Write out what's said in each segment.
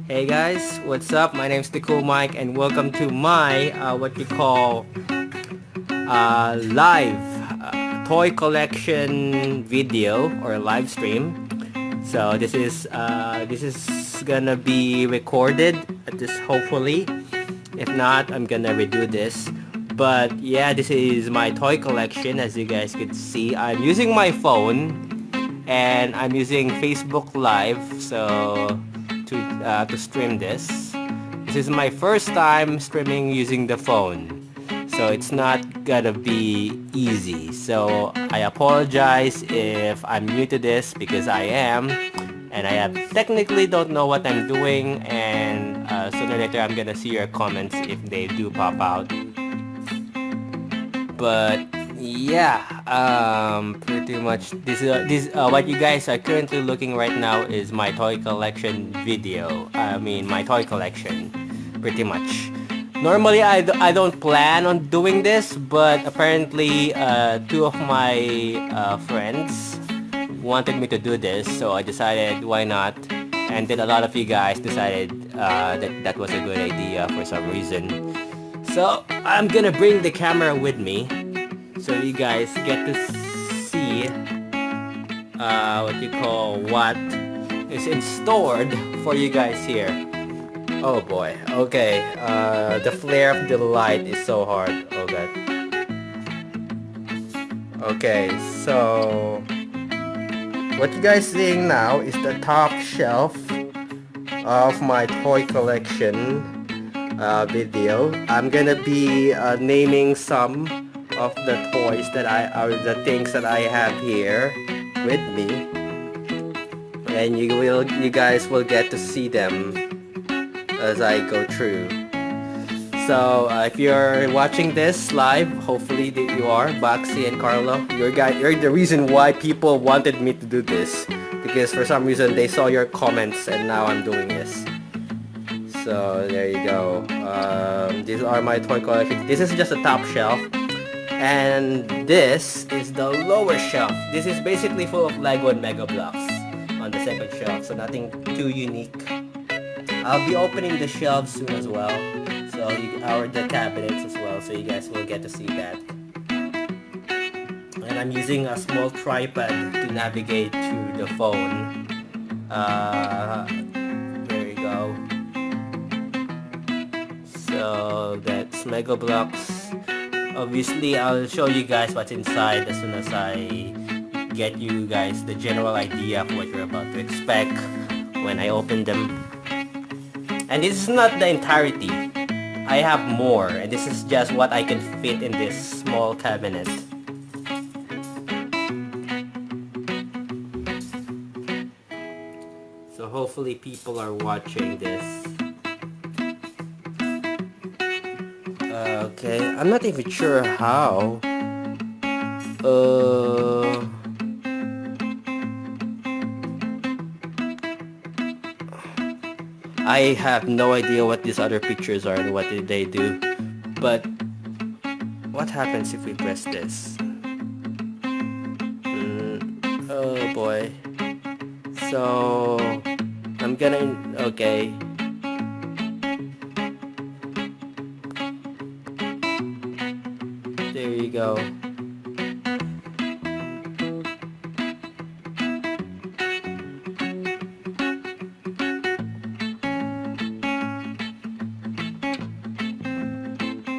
Hey guys, what's up? My name's Mike and welcome to my what you call live toy collection video or live stream. So this is gonna be recorded at this hopefully. If not, I'm gonna redo this. But yeah, this is my toy collection. As you guys can see, I'm using my phone and I'm using Facebook Live to stream this. This is my first time streaming using the phone, so it's not gonna be easy. So I apologize if I'm new to this because I am, and I technically don't know what I'm doing. And sooner or later, I'm gonna see your comments if they do pop out. But yeah, pretty much this what you guys are currently looking right now is my toy collection video. I mean my toy collection, pretty much. Normally I don't plan on doing this, but apparently two of my friends wanted me to do this, so I decided why not. And then a lot of you guys decided that was a good idea for some reason. So I'm gonna bring the camera with me so you guys get to see what is in stored for you guys here. Oh boy. Okay. The flare of the light is so hard. Oh god. Okay, so what you guys seeing now is the top shelf of my toy collection video. I'm gonna be naming some of the toys that the things that I have here with me, and you guys will get to see them as I go through. So if you're watching this live, hopefully that you are, Baxi and Carlo, you're the reason why people wanted me to do this, because for some reason they saw your comments and now I'm doing this. So there you go. These are my toy collection. This is just a top shelf, and this is the lower shelf. This is basically full of Lego and Mega Blocks on the second shelf, so nothing too unique. I'll be opening the shelves soon as well, so the cabinets as well, so you guys will get to see that. And I'm using a small tripod to navigate through the phone. There you go. So that's Mega Blocks. Obviously, I'll show you guys what's inside as soon as I get you guys the general idea of what you're about to expect when I open them. And this is not the entirety. I have more, and this is just what I can fit in this small cabinet. So hopefully people are watching this. Okay, I'm not even sure how. I have no idea what these other pictures are and what did they do. But what happens if we press this? Oh boy. So I'm gonna okay. There you go.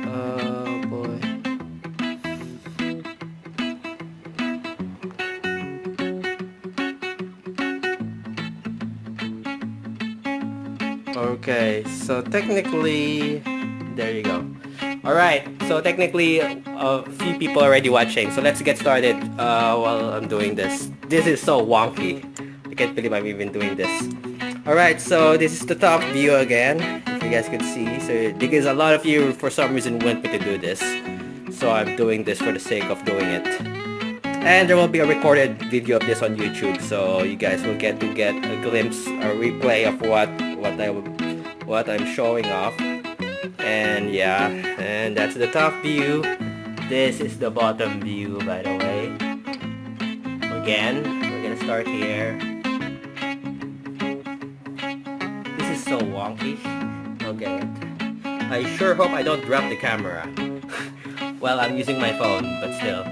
Oh boy. Okay, so technically, there you go. Alright, so technically a few people already watching, so let's get started while I'm doing this. This is so wonky. I can't believe I'm even doing this. Alright, so this is the top view again, if you guys could see. So because a lot of you for some reason want me to do this, so I'm doing this for the sake of doing it. And there will be a recorded video of this on YouTube, so you guys will get to get a glimpse, a replay of what I'm showing off. And yeah, and that's the top view. This is the bottom view, by the way. Again, we're gonna start here. This is so wonky. Okay. I sure hope I don't drop the camera. Well, I'm using my phone, but still.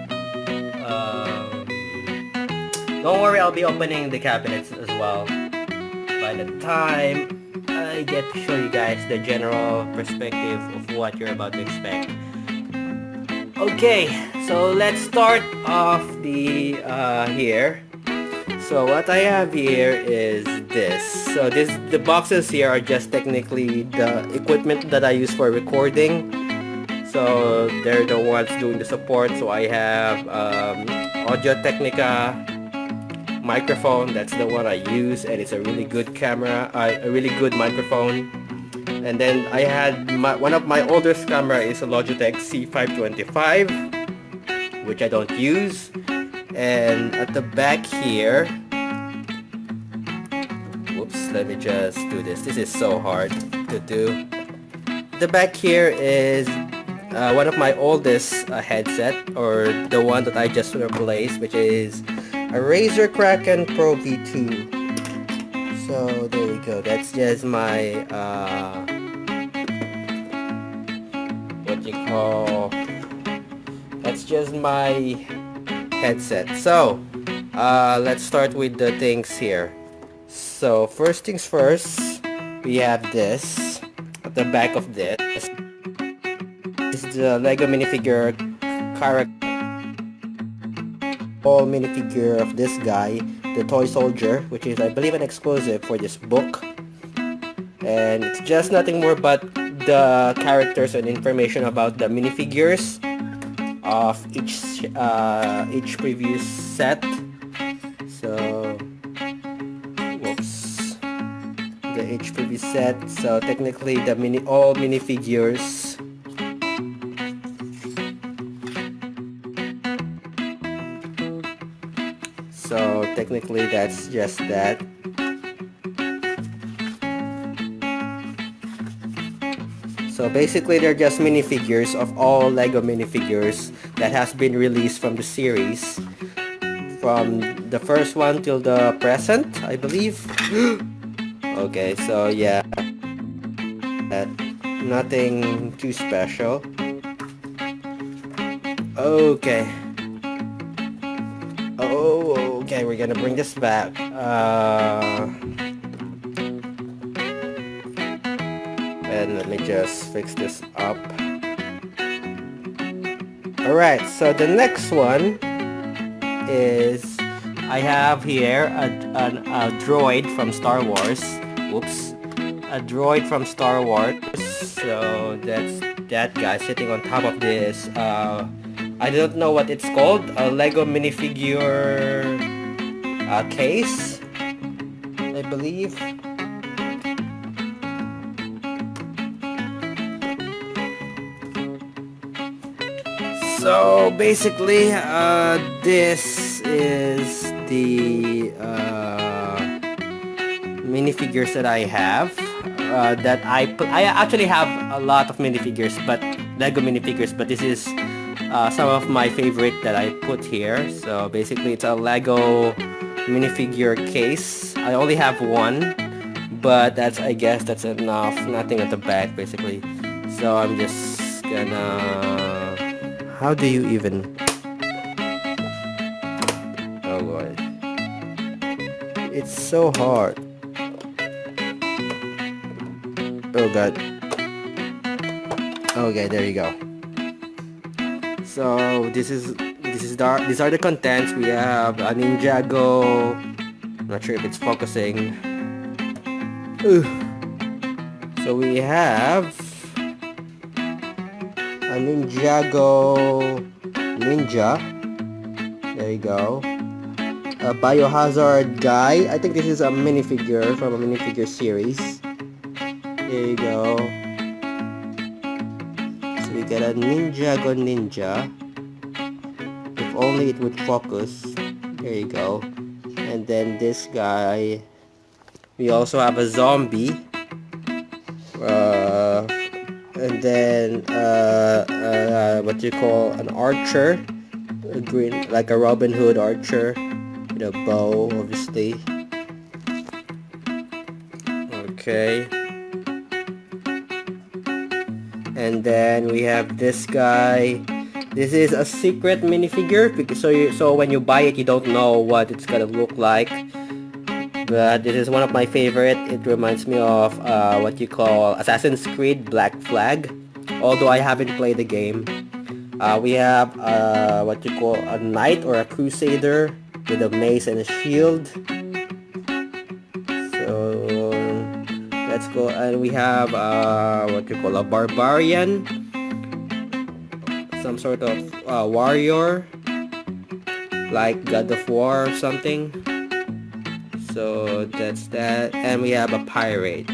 Don't worry, I'll be opening the cabinets as well. By the time I get to show you guys the general perspective of what you're about to expect. Okay, so let's start off the here. So what I have here is this. So the boxes here are just technically the equipment that I use for recording. So they're the ones doing the support. So I have Audio Technica microphone. That's the one I use, and it's a really good camera, a really good microphone. And then I had one of my oldest camera is a Logitech C525, which I don't use. And at the back here, whoops, let me just do this. This is so hard to do. The back here is one of my oldest headset, or the one that I just replaced, which is a Razer Kraken Pro V2. So there you go. That's just my that's just my headset. So let's start with the things here. So first things first, we have this at the back of this. This is the Lego minifigure character, minifigure of this guy, the toy soldier, which is I believe an exclusive for this book. And it's just nothing more but the characters and information about the minifigures of each previous set. So whoops, the each previous set. So technically the all minifigures. So technically that's just that. So basically they're just minifigures of all Lego minifigures that has been released from the series. From the first one till the present, I believe. Okay, so yeah. Nothing too special. Okay. Oh, okay, we're gonna bring this back. And let me just fix this up. Alright, so the next one is I have here a droid from Star Wars. Whoops. A droid from Star Wars. So that's that guy sitting on top of this. I don't know what it's called. A Lego minifigure case, I believe. So basically, this is the minifigures that I have. That I actually have a lot of minifigures, but Lego minifigures, but this is some of my favorite that I put here. So basically, it's a Lego minifigure case. I only have one, but I guess that's enough. Nothing at the back, basically. So I'm just gonna. How do you even? Oh boy, it's so hard. Oh god. Okay, there you go. So these are the contents. We have a Ninjago. Not sure if it's focusing. So we have a Ninjago Ninja. There you go. A Biohazard guy. I think this is a minifigure from a minifigure series. There you go. So we get a Ninjago Ninja. If only it would focus. There you go. And then this guy. We also have a zombie. And then what you call an archer, a green, like a Robin Hood archer with a bow, obviously. Okay, And then we have this guy. This is a secret minifigure, because so when you buy it, you don't know what it's gonna look like. But this is one of my favorite. It reminds me of what you call Assassin's Creed Black Flag. Although I haven't played the game. We have what you call a knight or a crusader with a mace and a shield. So let's go, and we have what you call a barbarian, some sort of warrior, like God of War or something. So that's that, and we have a pirate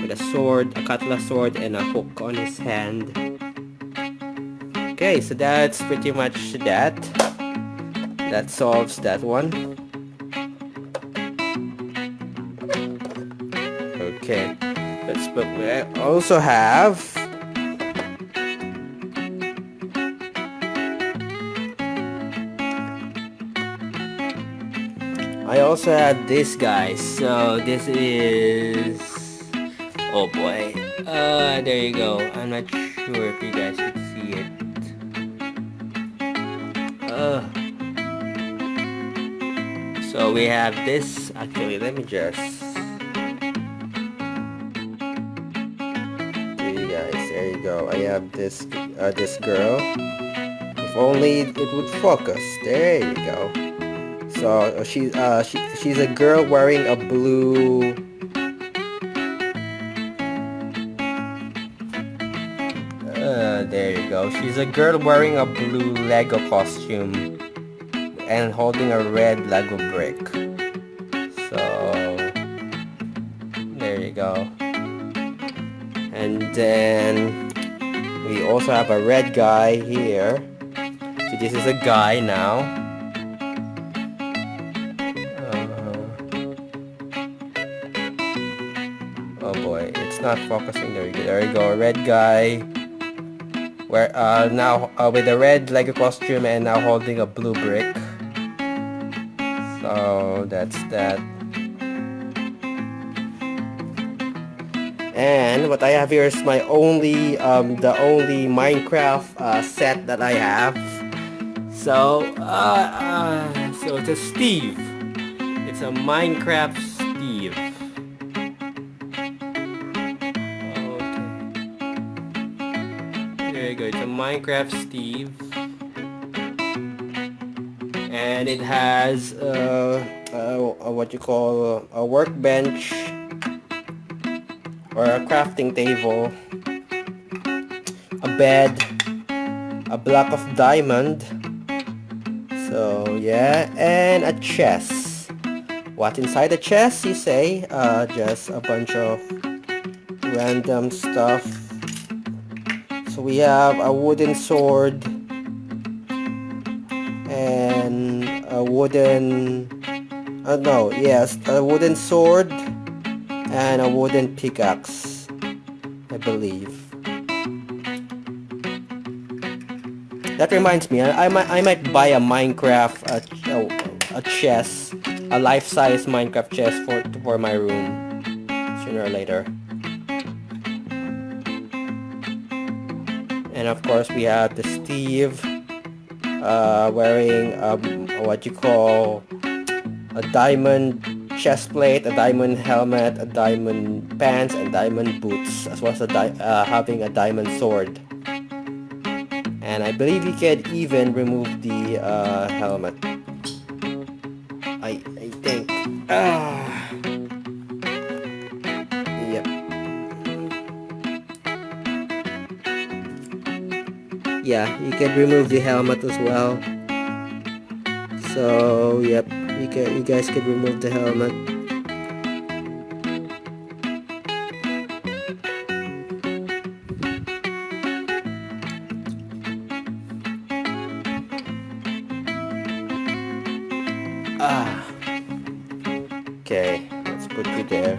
with a sword, a cutlass sword, and a hook on his hand. Okay, so that's pretty much that. That solves that one. Okay, let's put. We also have. I also have this guy. So this is. Oh boy. There you go. I'm not sure if you guys can see it. So we have this. Actually, let me just. There you go. I have this this girl. If only it would focus. There you go. So she's a girl wearing a blue. There you go. She's a girl wearing a blue Lego costume and holding a red Lego brick. So there you go. And then we also have a red guy here. So this is a guy now. Oh boy, it's not focusing. There you go. There you go. A red guy. Where now with a red Lego costume and now holding a blue brick. So that's that. And what I have here is my only the only Minecraft set that I have. So so it's a Steve. It's a Minecraft Steve. Okay. There you go. It's a Minecraft Steve. And it has what you call a workbench or a crafting table, a bed, a block of diamond. So yeah, and a chest. What's inside the chest, you say? Just a bunch of random stuff. So we have a wooden sword and a wooden a wooden sword and a wooden pickaxe, I believe. That reminds me, I might buy a Minecraft a chest, a life-size Minecraft chest for my room sooner or later. And of course we have the Steve wearing what you call a diamond chest plate, a diamond helmet, a diamond pants, and diamond boots, as well as having a diamond sword. And I believe you can even remove the helmet. I think. Yep. Yeah, you can remove the helmet as well. So yep, you guys can remove the helmet. Okay, let's put you there.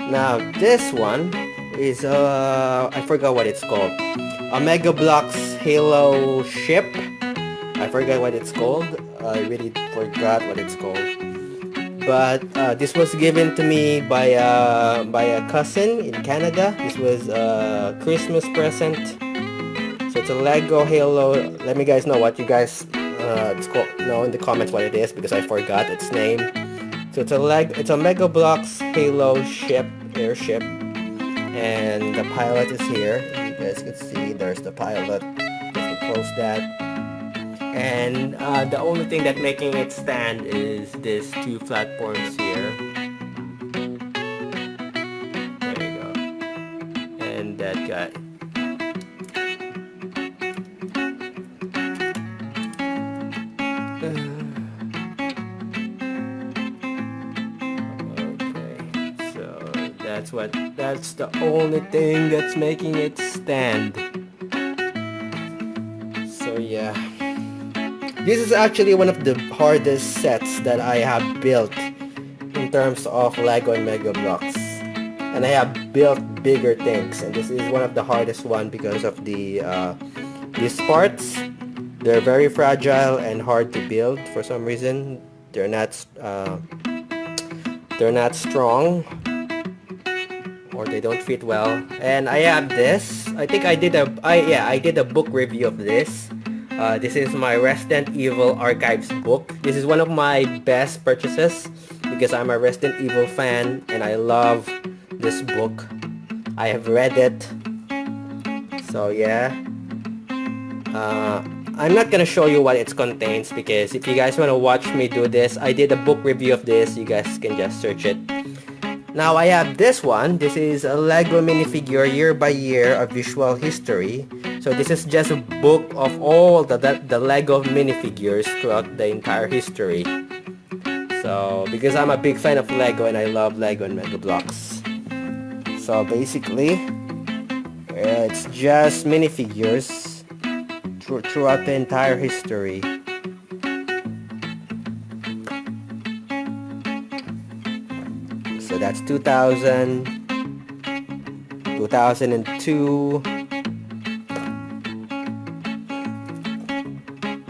Now this one is I forgot what it's called. A Mega Bloks Halo ship. I forgot what it's called. I really forgot what it's called. but this was given to me by a cousin in Canada. This was a Christmas present. So it's a Lego Halo. Let me guys know what you guys know in the comments what it is, because I forgot its name. So it's a Mega Bloks Halo airship, and the pilot is here. You guys can see there's the pilot. Just close that. And the only thing that making it stand is this two platforms here. There you go. And that guy. Okay, so that's the only thing that's making it stand. So yeah. This is actually one of the hardest sets that I have built in terms of Lego and Mega Bloks. And I have built bigger things, and this is one of the hardest one because of these parts. They're very fragile and hard to build for some reason. They're not strong, or they don't fit well. And I have this. I think I did a book review of this. This is my Resident Evil Archives book. This is one of my best purchases because I'm a Resident Evil fan and I love this book. I have read it. So yeah. I'm not gonna show you what it contains, because if you guys want to watch me do this, I did a book review of this. You guys can just search it. Now I have this one. This is a Lego minifigure year by year of visual history. So this is just a book of all the Lego minifigures throughout the entire history. So because I'm a big fan of Lego and I love Lego and Mega Bloks. So basically, it's just minifigures throughout the entire history. So that's 2000, 2002,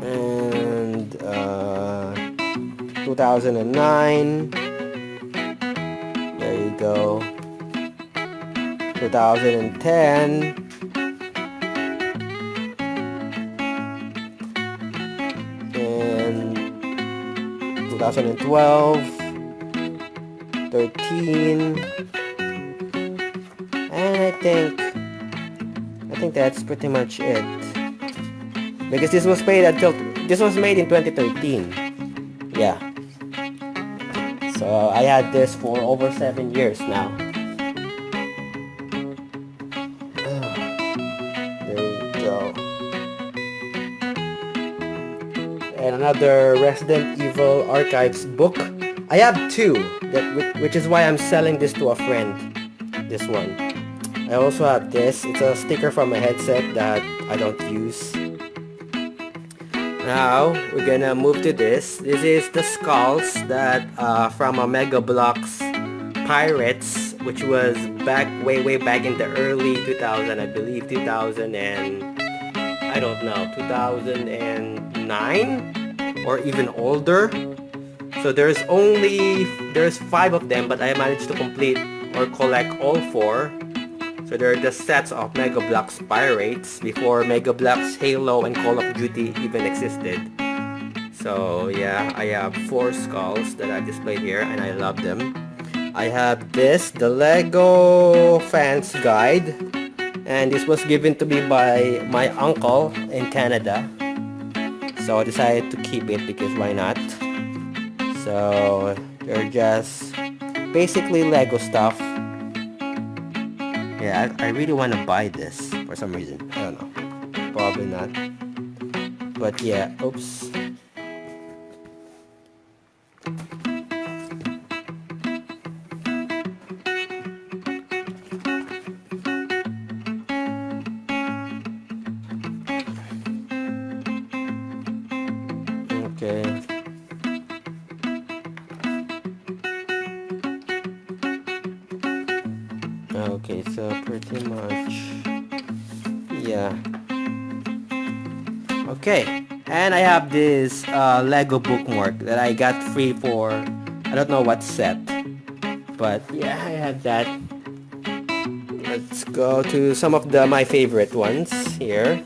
and 2009. There you go. 2010. And 2012. 13, and I think that's pretty much it, because this was made in 2013. Yeah, so I had this for over 7 years now. There you go. And another Resident Evil Archives book. I have two, which is why I'm selling this to a friend. This one. I also have this. It's a sticker from my headset that I don't use. Now we're gonna move to this. This is the skulls that from a Mega Bloks Pirates, which was way back in the early 2000, I believe 2000 and I don't know, 2009 or even older. So there's 5 of them, but I managed to complete or collect all 4. So they're the sets of Mega Bloks Pirates before Mega Bloks Halo and Call of Duty even existed. So yeah, I have 4 skulls that I displayed here and I love them. I have this, the Lego Fans Guide, and this was given to me by my uncle in Canada. So I decided to keep it because why not? So they're just basically Lego stuff. Yeah, I really want to buy this for some reason. I don't know. Probably not. But yeah, oops. Okay. Okay, so pretty much, yeah. Okay, and I have this Lego bookmark that I got free for I don't know what set, but yeah, I had that. Let's go to some of my favorite ones here.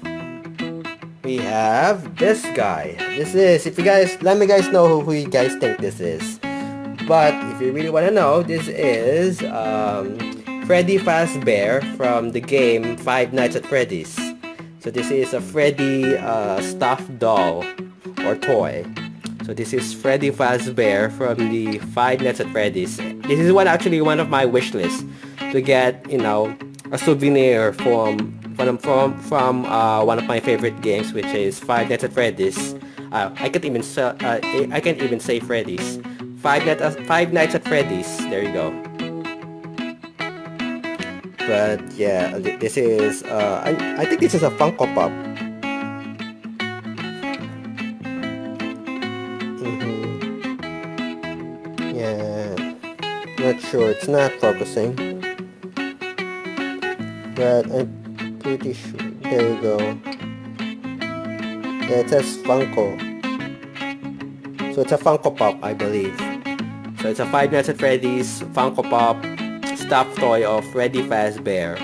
We have this guy. This is, if you guys, let me guys know who you guys think this is. But if you really want to know, this is Freddy Fazbear from the game Five Nights at Freddy's. So this is a Freddy stuffed doll or toy. So this is Freddy Fazbear from the Five Nights at Freddy's. This is actually one of my wish lists to get, you know, a souvenir from one of my favorite games, which is Five Nights at Freddy's. I can't even say Freddy's. Five Nights at Freddy's. There you go. But yeah, this is I think this is a Funko Pop. Yeah, not sure. It's not focusing, but I'm pretty sure. There you go. Yeah, it says Funko. So it's a Funko Pop, I believe. So it's a Five Nights at Freddy's Funko Pop stuffed toy of Freddy Fazbear.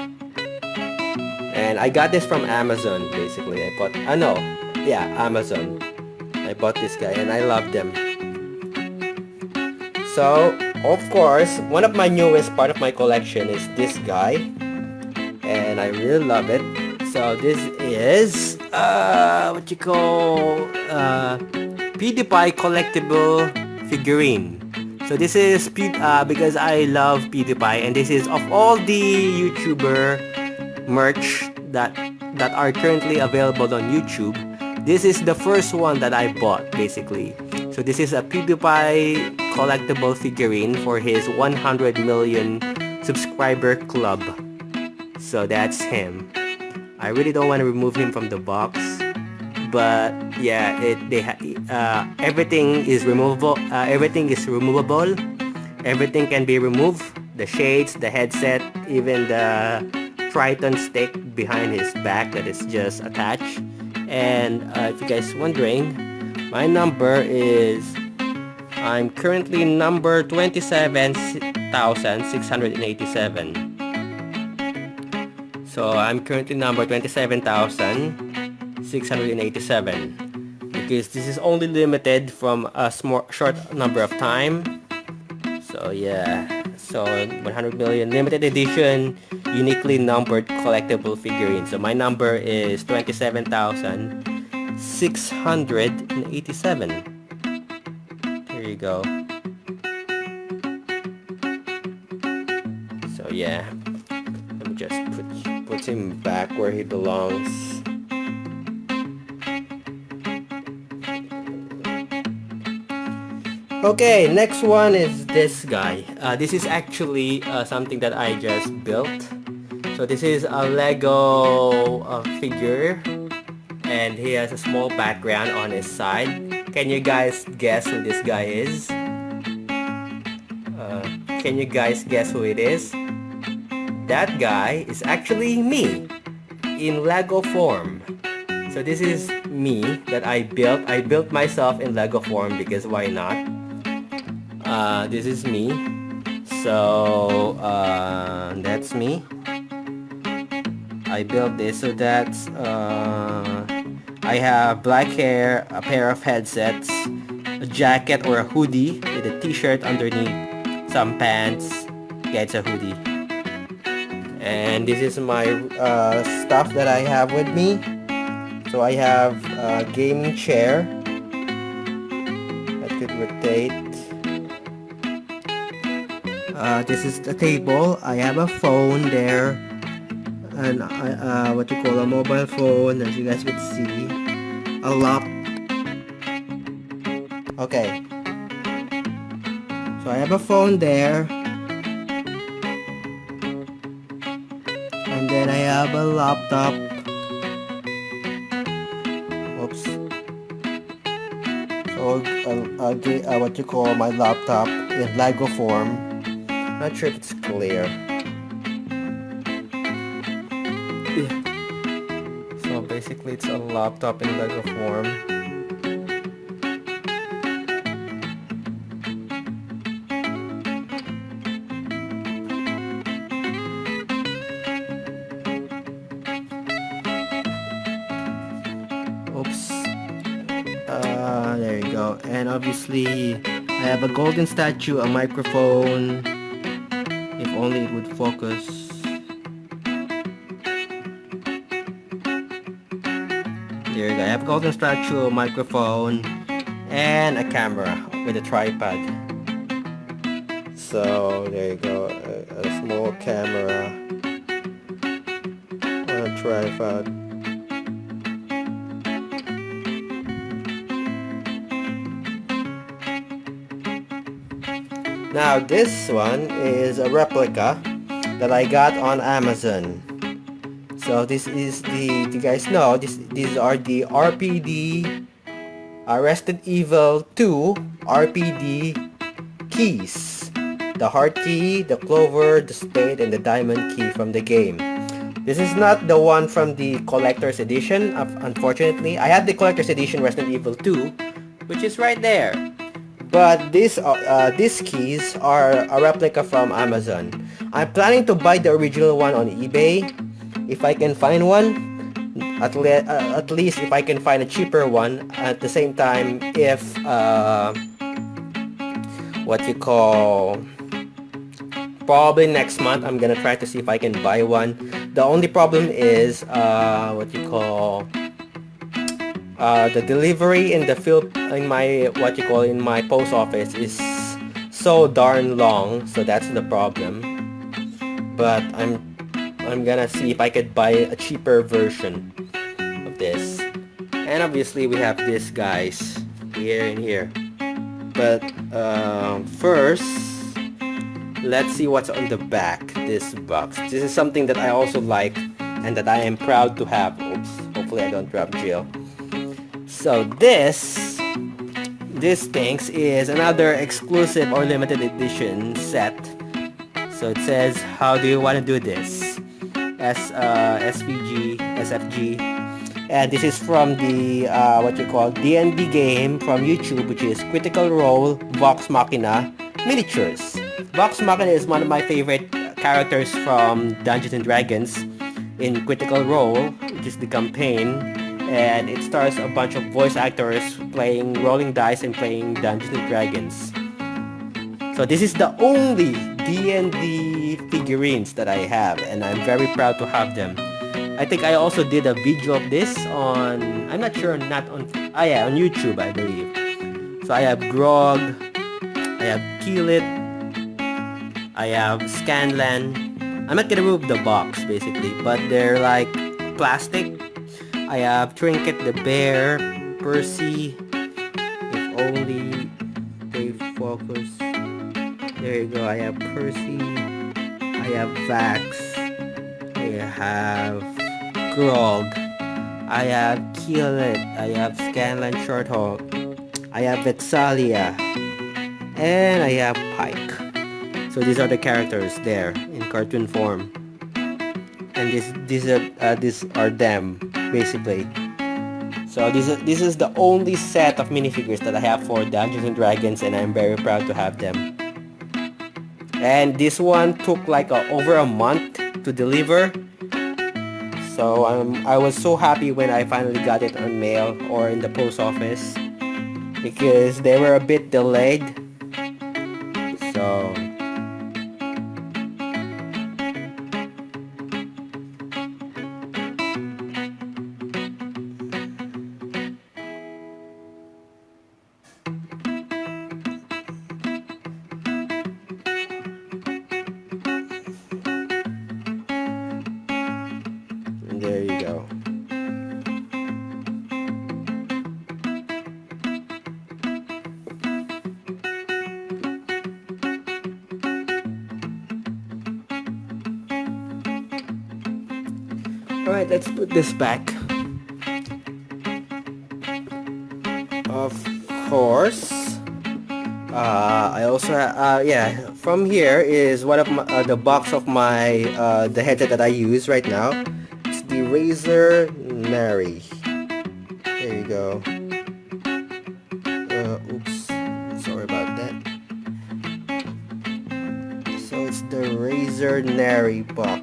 And I got this from Amazon, basically. I bought, Amazon. I bought this guy and I love them. So, of course, one of my newest part of my collection is this guy. And I really love it. So this is, what you call, PewDiePie collectible figurine. So this is because I love PewDiePie, and this is of all the YouTuber merch that are currently available on YouTube. This is the first one that I bought, basically. So this is a PewDiePie collectible figurine for his 100 million subscriber club. So that's him. I really don't want to remove him from the box, but yeah, everything is removable. Everything is removable. Everything can be removed. The shades, the headset, even the Triton stick behind his back that is just attached. And if you guys wondering, my number is, I'm currently number 27,687. So I'm currently number 27,687 because this is only limited from a short number of time. So yeah, so 100 million limited edition uniquely numbered collectible figurine. So my number is 27,687. There you go. So yeah, let me just put him back where he belongs. Okay, next one is this guy. This is actually something that I just built. So this is a Lego figure, and he has a small background on his side. Can you guys guess who this guy is? Can you guys guess who it is? That guy is actually me in Lego form. So this is me that I built. I built myself in Lego form because why not? This is me. So that's me. I built this. So that's I have black hair, a pair of headsets, a jacket or a hoodie with a t-shirt underneath, some pants. Yeah, it's a hoodie. And this is my stuff that I have with me. So I have a gaming chair that could rotate. This is the table. I have a phone there, and what you call a mobile phone, as you guys could see. A lock. Okay. So I have a phone there. And then I have a laptop. Oops. So what you call my laptop in Lego form. Not sure if it's clear. Yeah. So basically it's a laptop in Lego form. there you go. And obviously, I have a golden statue, a microphone. If only it would focus. There you go. I have a golden statue, a microphone, and a camera with a tripod. So there you go. A small camera on a tripod. Now this one is a replica that I got on Amazon. So this is the, you guys know, these are the RPD Resident Evil 2 RPD keys. The heart key, the clover, the spade, and the diamond key from the game. This is not the one from the collector's edition, unfortunately. I had the collector's edition Resident Evil 2, which is right there. But these keys are a replica from Amazon. I'm planning to buy the original one on eBay if I can find one. At least if I can find a cheaper one. At the same time, if probably next month I'm gonna try to see if I can buy one. The only problem is the delivery in the in my post office is so darn long, so that's the problem. But I'm gonna see if I could buy a cheaper version of this. And obviously we have this guys here and here. But first, let's see what's on the back. This box. This is something that I also like and that I am proud to have. Oops, hopefully I don't drop Jill. So this things is another exclusive or limited edition set. So it says, how do you want to do this? SFG. And this is from the D&D game from YouTube, which is Critical Role Vox Machina Miniatures. Vox Machina is one of my favorite characters from Dungeons and Dragons in Critical Role, which is the campaign. And it stars a bunch of voice actors rolling dice and playing Dungeons and Dragons. So this is the only D&D figurines that I have, and I'm very proud to have them. I think I also did a video of this on, I'm not sure, on YouTube, I believe. So I have Grog, I have Keelit, I have Scanlan. I'm not gonna remove the box basically, but they're like plastic. I have Trinket the Bear, Percy, if only they focus. There you go, I have Percy, I have Vax, I have Grog, I have Keelit, I have Scanlan Shorthawk, I have Vexalia, and I have Pike. So these are the characters there in cartoon form. And these are them basically. So this is the only set of minifigures that I have for Dungeons and Dragons, and I'm very proud to have them. And this one took like over a month to deliver. So I was so happy when I finally got it on mail or in the post office, because they were a bit delayed. So there you go. Alright, let's put this back. Of course, I also from here is one of the box of my the headset that I use right now. It's the Razer Nari. There you go. Oops, sorry about that. So it's the Razer Nari box.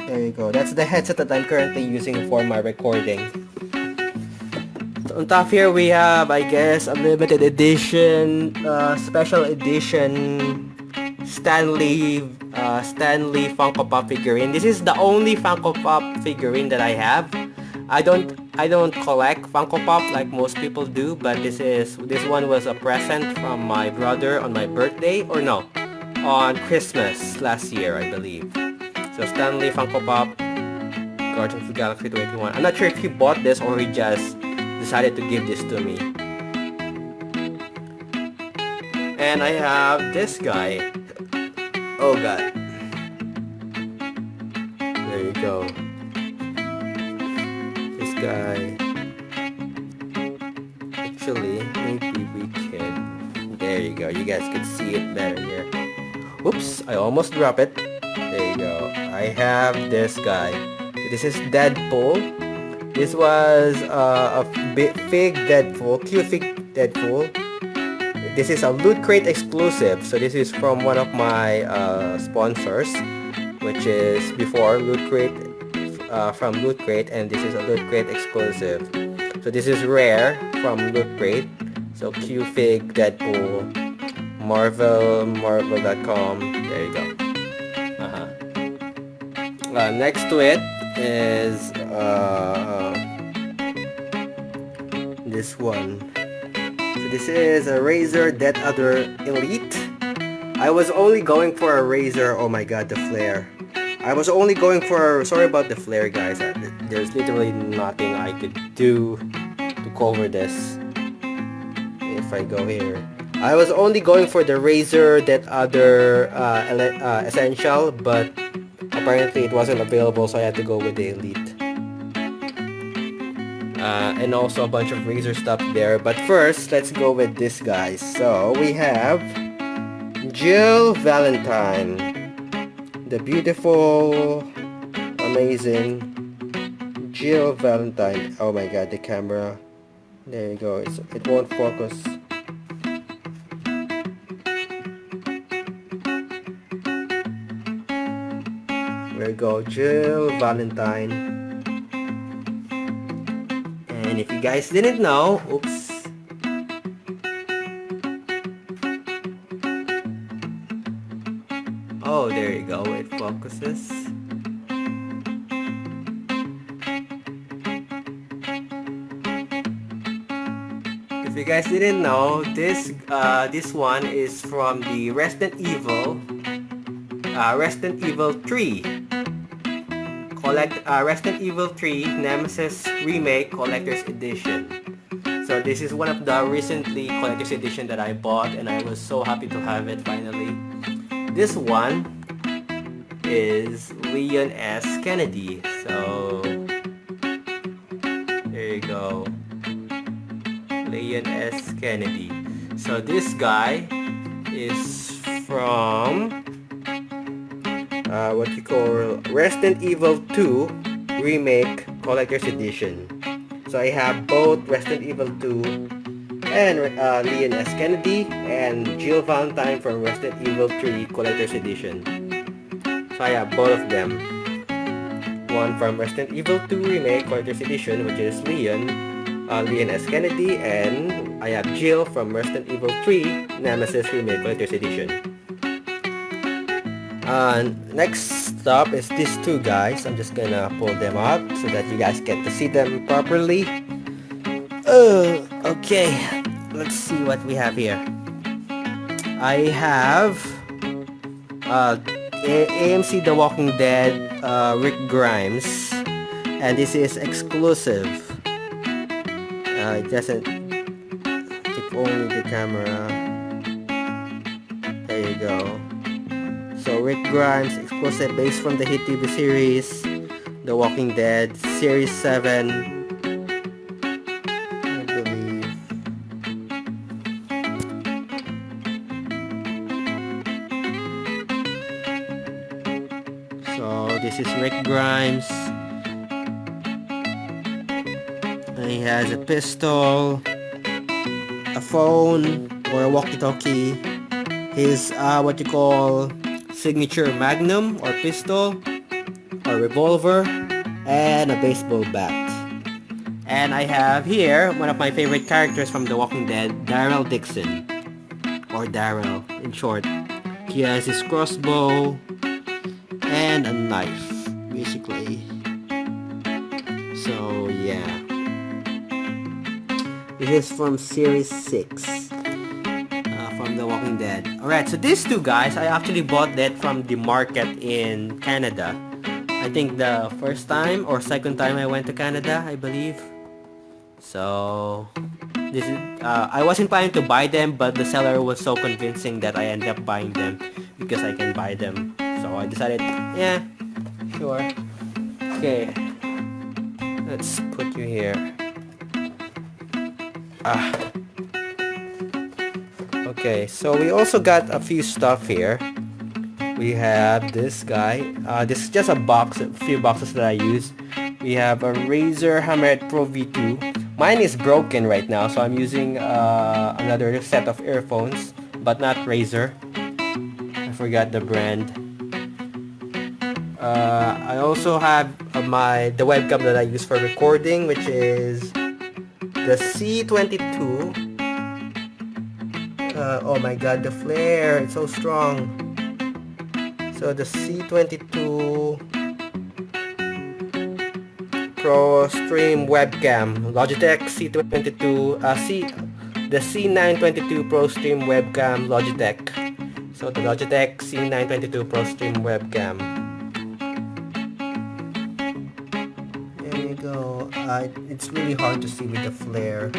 There you go. That's the headset that I'm currently using for my recording. So on top here we have, I guess, a limited edition, special edition Stanley Funko Pop figurine. This is the only Funko Pop figurine that I have. I don't collect Funko Pop like most people do, but this one was a present from my brother on my birthday, or no, on Christmas last year, I believe. So Stanley Funko Pop Guardians of the Galaxy 2021. I'm not sure if he bought this or he just decided to give this to me. And I have this guy. Oh god. There you go. This guy. Actually, maybe we can... There you go. You guys can see it better here. Oops, I almost dropped it. There you go. I have this guy. This is Deadpool. This was a fig Deadpool, cute fig Deadpool. This is a Loot Crate exclusive. So this is from one of my sponsors, which is before Loot Crate, from Loot Crate, and this is a Loot Crate exclusive. So this is rare from Loot Crate. So cute fig Deadpool, Marvel.com. There you go. Next to it is this one. So this is a Razor Death Adder Elite. I was only going for a Razor. Oh my god, the flare. I was only going for... Sorry about the flare, guys. There's literally nothing I could do to cover this. If I go here, I was only going for the Razor Death Adder Essential, but apparently it wasn't available, so I had to go with the Elite. And also a bunch of Razor stuff there. But first, let's go with this, guys. So we have Jill Valentine, the beautiful, amazing Jill Valentine. Oh my god, the camera. There you go. It won't focus. There you go, Jill Valentine. And if you guys didn't know, oops. Oh, there you go, it focuses. If you guys didn't know, this one is from the Resident Evil 3. Resident Evil 3 Nemesis Remake Collector's Edition. So this is one of the recently Collector's Edition that I bought, and I was so happy to have it finally. This one is Leon S. Kennedy. So there you go, Leon S. Kennedy. So this guy is from what you call Resident Evil 2 Remake Collector's Edition. So I have both Resident Evil 2 and Leon S. Kennedy and Jill Valentine from Resident Evil 3 Collector's Edition. So I have both of them. One from Resident Evil 2 Remake Collector's Edition, which is Leon S. Kennedy, and I have Jill from Resident Evil 3 Nemesis Remake Collector's Edition. Next stop is these two guys. I'm just gonna pull them up so that you guys get to see them properly. Okay, let's see what we have here. I have AMC The Walking Dead Rick Grimes, and this is exclusive. It doesn't... If only the camera... There you go. So Rick Grimes, exclusive, based from the hit TV series The Walking Dead, Series 7, I believe. So this is Rick Grimes, and he has a pistol, a phone, or a walkie-talkie, his what you call signature magnum or pistol or revolver, and a baseball bat. And I have here one of my favorite characters from The Walking Dead, Daryl Dixon, or Daryl in short. He has his crossbow and a knife, basically. So yeah, this is from series 6 from The Walking Dead. Alright, so these two guys, I actually bought that from the market in Canada. I think the first time or second time I went to Canada, I believe. So this is I wasn't planning to buy them, but the seller was so convincing that I ended up buying them because I can buy them. So I decided, yeah, sure. Okay, let's put you here. Okay, so we also got a few stuff here. We have this guy. This is just a box, a few boxes that I use. We have a Razer Hammerhead Pro V2. Mine is broken right now, so I'm using another set of earphones, but not Razer. I forgot the brand. I also have the webcam that I use for recording, which is the C22. Oh my god, the flare, it's so strong. So the C22 Pro Stream webcam, Logitech C22, the C922 Pro Stream webcam, Logitech. So the Logitech C922 Pro Stream webcam. There you go. It's really hard to see with the flare.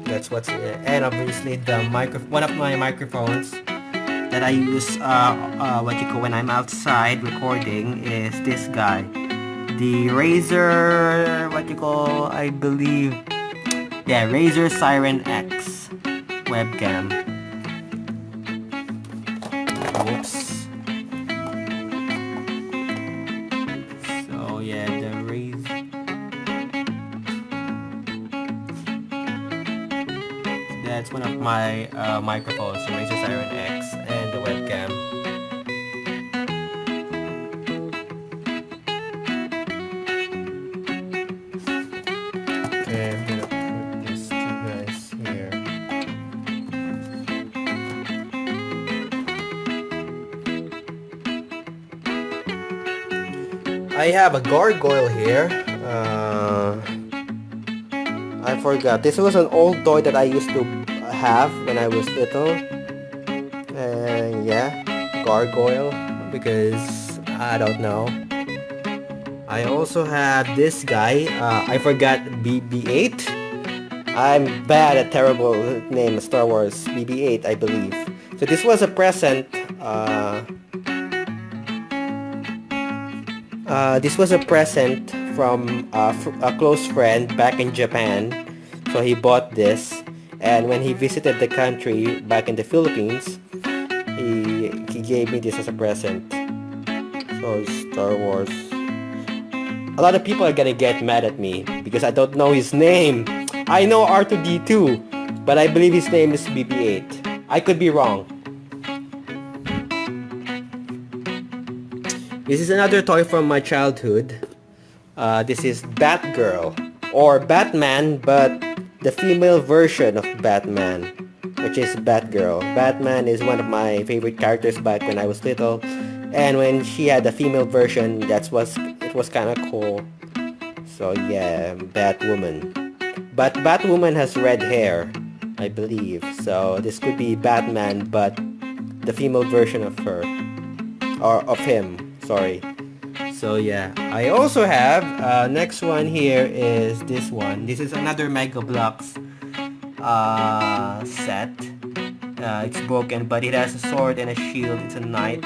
That's what's in it. And obviously the one of my microphones that I use when I'm outside recording is this guy, the Razer I believe, yeah, Razer Siren X webcam. Whoops. So yeah, the Razer. That's one of my microphones, the Razer Siren X, and the webcam. Okay, I'm gonna put these two guys here. I have a gargoyle here. I forgot. This was an old toy that I used to have when I was little. And yeah, gargoyle, because I don't know. I also have this guy. I forgot BB-8. I'm bad at terrible name Star Wars. BB-8, I believe. So this was a present. This was a present from a close friend back in Japan. So he bought this, and when he visited the country back in the Philippines, he gave me this as a present. So Star Wars. A lot of people are gonna get mad at me because I don't know his name. I know R2D2, but I believe his name is BB-8. I could be wrong. This is another toy from my childhood. This is Batgirl, or Batman, but the female version of Batman, which is Batgirl. Batman is one of my favorite characters back when I was little, and when she had the female version, it was kind of cool. So yeah, Batwoman. But Batwoman has red hair, I believe. So this could be Batman, but the female version of her, or of him. Sorry. So yeah, I also have next one here is this one. This is another Mega Bloks set. It's broken, but it has a sword and a shield. It's a knight.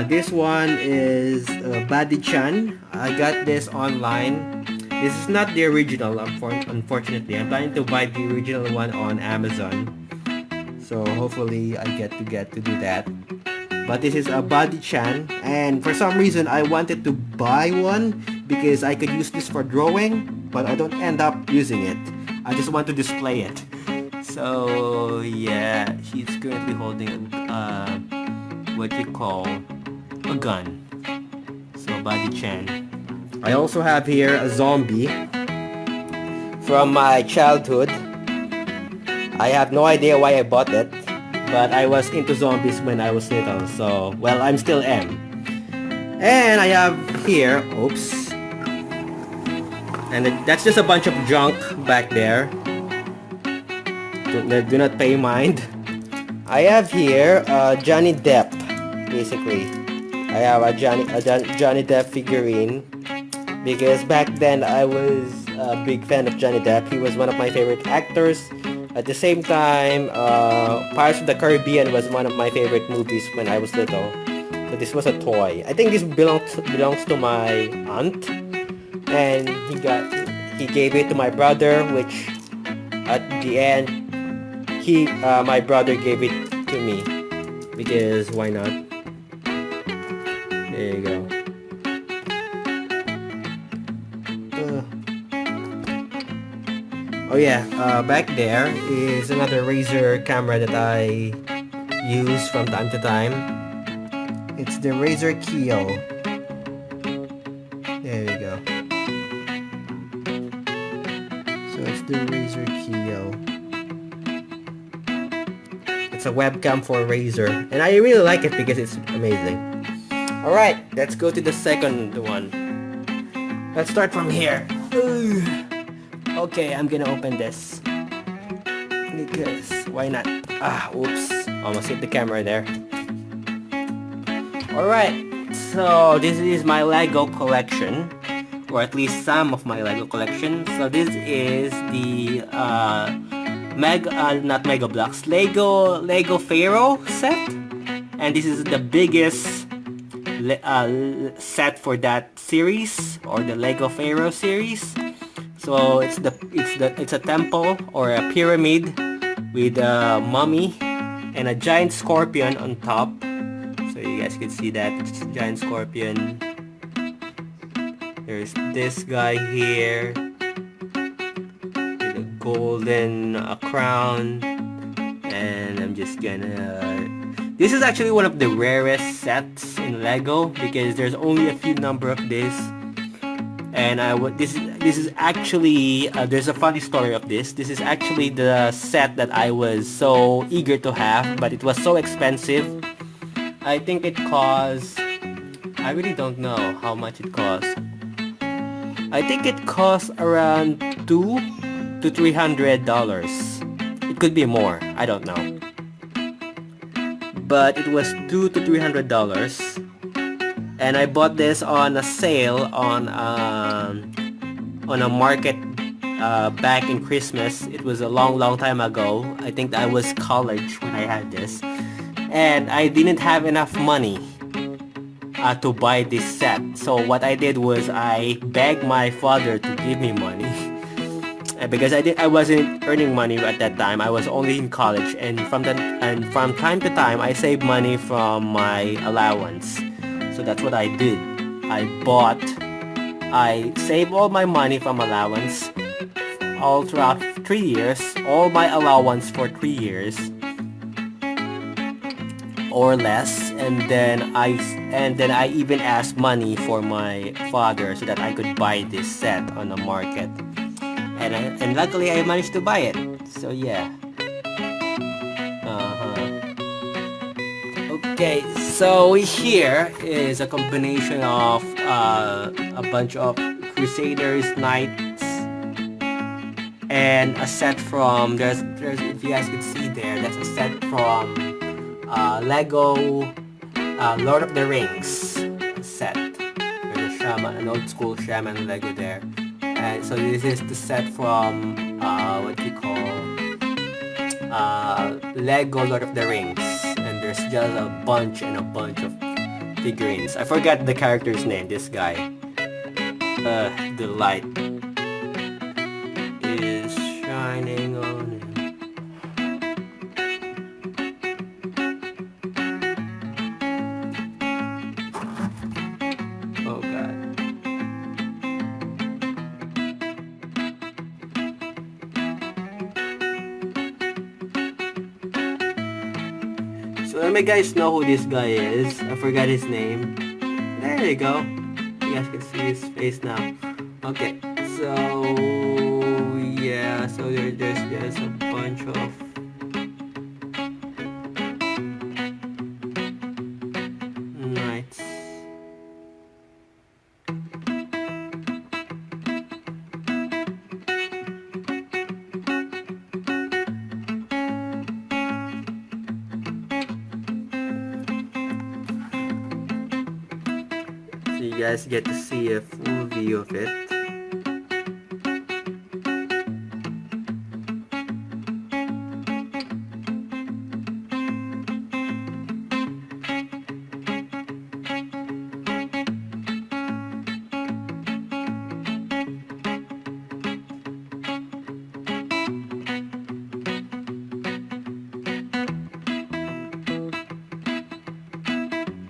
This one is Badi-chan. I got this online. This is not the original, unfortunately. I'm planning to buy the original one on Amazon. So hopefully I get to do that. But this is a Badi-chan, and for some reason I wanted to buy one because I could use this for drawing, but I don't end up using it. I just want to display it. So yeah, she's currently holding what you call a gun. So body chan. I also have here a zombie from my childhood. I have no idea why I bought it, but I was into zombies when I was little, so, well, I'm still am. And I have here, oops, and that's just a bunch of junk back there. Do not pay mind. I have here Johnny Depp, basically. I have a Johnny Depp figurine because back then I was a big fan of Johnny Depp. He was one of my favorite actors. At the same time, Pirates of the Caribbean was one of my favorite movies when I was little. So this was a toy. I think this belongs to my aunt, and he gave it to my brother, which at the end my brother gave it to me because why not? There you go. Oh yeah, back there is another Razer camera that I use from time to time. It's the Razer Keo. There you go. So it's the Razer Keo. It's a webcam for Razer, and I really like it because it's amazing. Alright, let's go to the second one. Let's start from here. Okay, I'm gonna open this because why not? Oops, almost hit the camera there. Alright, so this is my Lego collection, or at least some of my Lego collection. So this is the not Mega Blocks, Lego Pharaoh set, and this is the biggest set for that series, or the Lego Pharaoh series. So it's a temple or a pyramid with a mummy and a giant scorpion on top. So you guys can see that it's a giant scorpion. There's this guy here with a golden crown, and I'm just gonna. This is actually one of the rarest sets in Lego because there's only a few number of this. And this is actually there's a funny story of this. This is actually the set that I was so eager to have, but it was so expensive. I think it cost, I really don't know how much it cost. I think it cost around $200 to $300. It could be more, I don't know. But it was $200 to $300. And I bought this on a sale on a market back in Christmas. It was a long time ago. I think I was college when I had this, and I didn't have enough money to buy this set. So what I did was I begged my father to give me money because I wasn't earning money at that time. I was only in college, and from time to time I saved money from my allowance. So that's what I did. I saved all my money from allowance all throughout 3 years, all my allowance for 3 years or less, and then I even asked money for my father so that I could buy this set on the market, and luckily I managed to buy it. So yeah. Okay, so here is a combination of a bunch of Crusaders Knights and a set from there's if you guys can see there, that's a set from Lego Lord of the Rings set. There's a shaman, an old school shaman Lego there, and so this is the set from what you call Lego Lord of the Rings. There's just a bunch of figurines. I forgot the character's name, this guy. The light is shining on him. Oh god. So let me guys know who this guy is. I forgot his name. There you go. you guys can see his face now. Okay, so yeah, so there's just a bunch of knights. So you guys get to see a full view of it.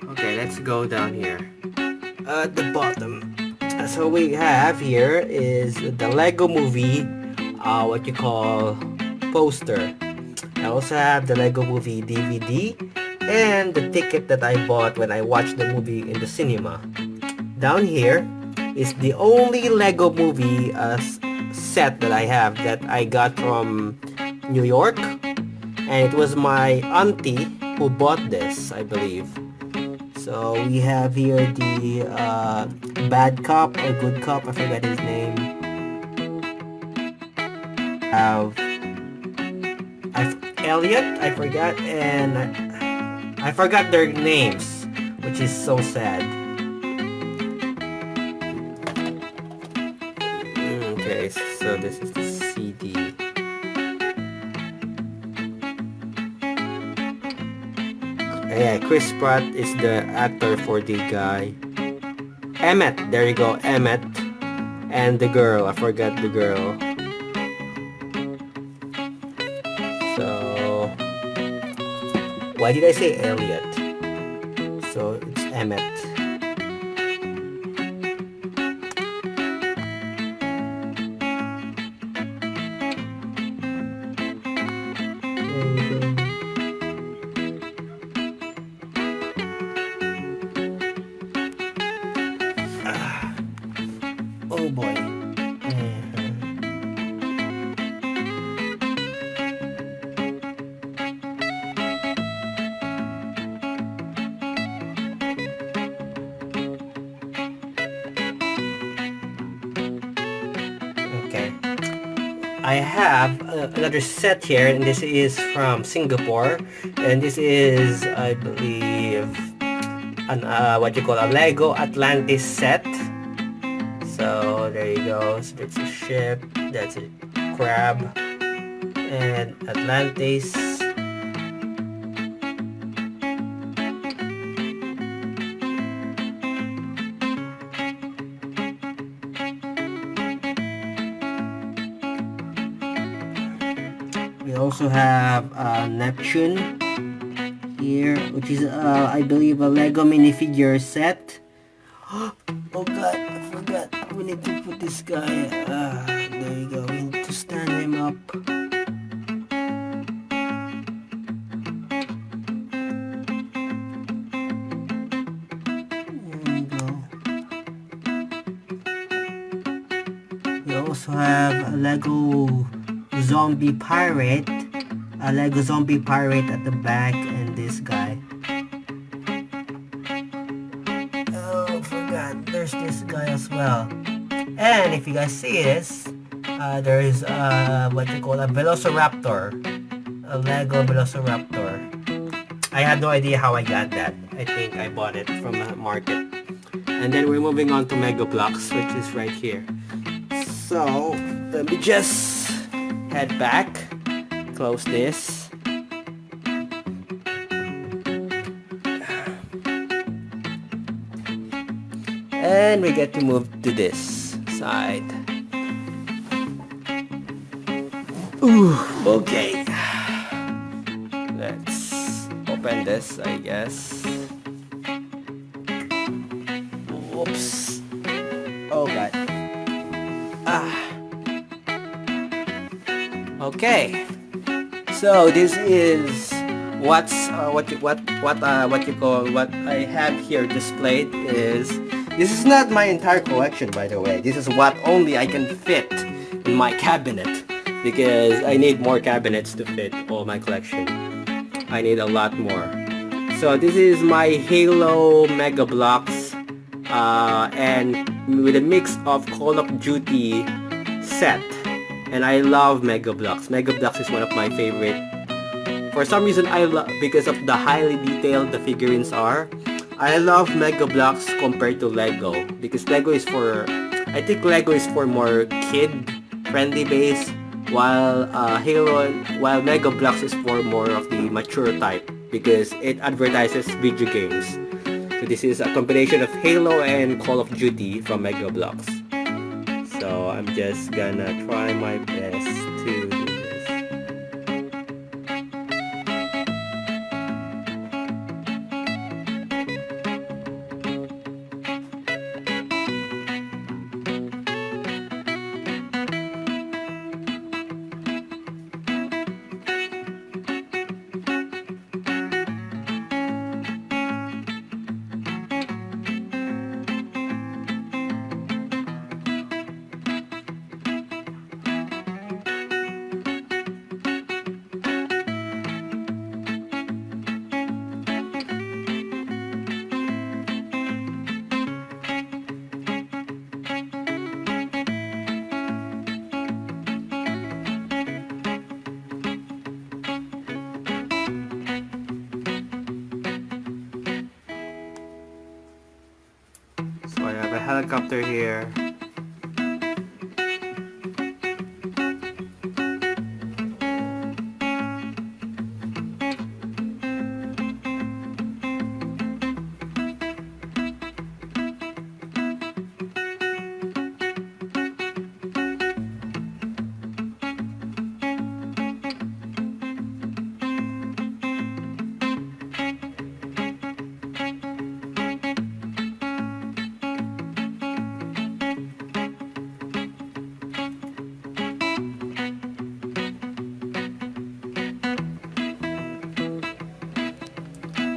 Okay, let's go down here. At the bottom. So we have here is the Lego Movie, what you call poster. I also have the Lego Movie DVD and the ticket that I bought when I watched the movie in the cinema. Down here is the only Lego Movie set that I have that I got from New York, and it was my auntie who bought this, I believe. So we have here the bad cop or good cop, I forgot his name. Elliot, I forgot, and I forgot their names, which is so sad. Okay, so this is the CD. Yeah, Chris Pratt is the actor for the guy. Emmett, there you go, Emmett. And the girl, I forgot the girl. So, why did I say Elliot? So, it's Emmett. Oh boy. Okay. I have another set here, and this is from Singapore, and this is, I believe, an what you call a Lego Atlantis set. So there you go. So that's a ship, that's a crab, and Atlantis. We also have Neptune here, which is I believe a Lego minifigure set. Oh god, I forgot. We need to put this guy. There you go. We need to stand him up. There you go. We also have a Lego zombie pirate. A Lego zombie pirate at the back, and this guy. There's this guy as well, and if you guys see this, there's what you call a Velociraptor, a Lego Velociraptor. I had no idea how I got that. I think I bought it from a market. And then we're moving on to Mega Blocks, which is right here. So let me just head back, close this. And we get to move to this side. Ooh, okay. Let's open this, I guess. Oops. Oh god. Okay. So this is what I have here displayed is This is not my entire collection, by the way. This is what only I can fit in my cabinet, because I need more cabinets to fit all my collection. I need a lot more. So this is my Halo Mega Blocks, and with a mix of Call of Duty set. And I love Mega Blocks. Mega Blocks is one of my favorite. For some reason, I love, because of the highly detailed the figurines are. I love Mega Blocks compared to Lego, because Lego is for, I think Lego is for more kid-friendly base, while while Mega Blocks is for more of the mature type, because it advertises video games. So this is a combination of Halo and Call of Duty from Mega Blocks. So I'm just gonna try my best to do this. So I have a helicopter here.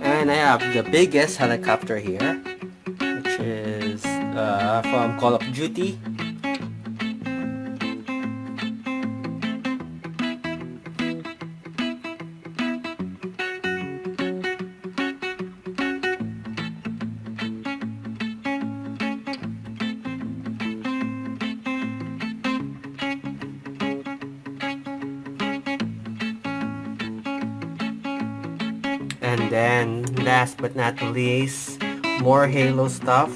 And I have the biggest helicopter here, which is from Call of Duty. And then, last but not least, more Halo stuff.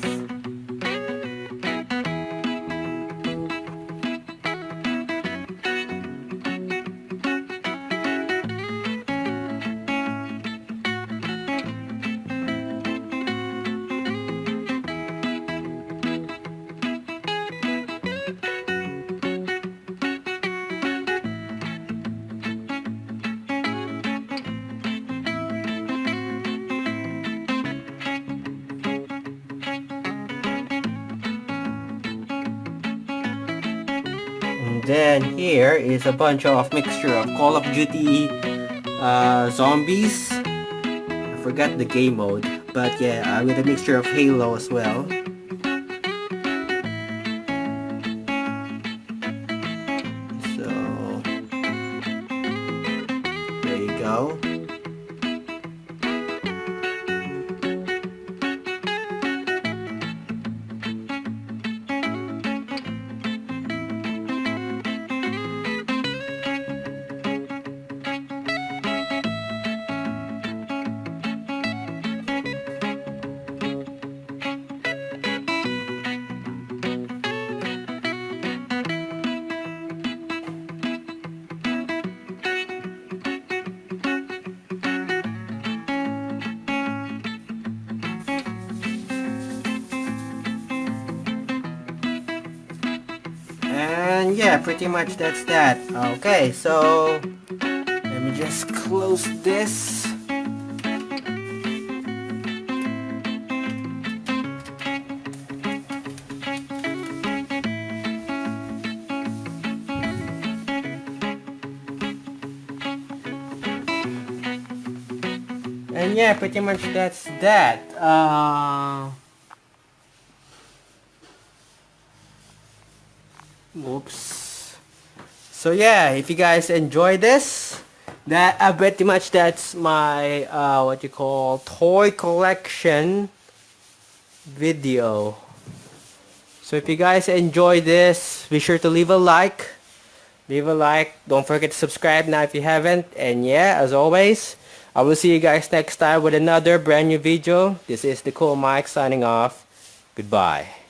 And then here is a bunch of mixture of Call of Duty zombies. I forgot the game mode, but yeah, with a mixture of Halo as well. So there you go. And yeah, pretty much that's that. Okay, so let me just close this. And yeah, pretty much that's that. Oops. So yeah, if you guys enjoy this, that pretty much that's my what you call toy collection video. So if you guys enjoy this, be sure to leave a like. Leave a like. Don't forget to subscribe now if you haven't. And yeah, as always, I will see you guys next time with another brand new video. This is the Cool Mike signing off. Goodbye.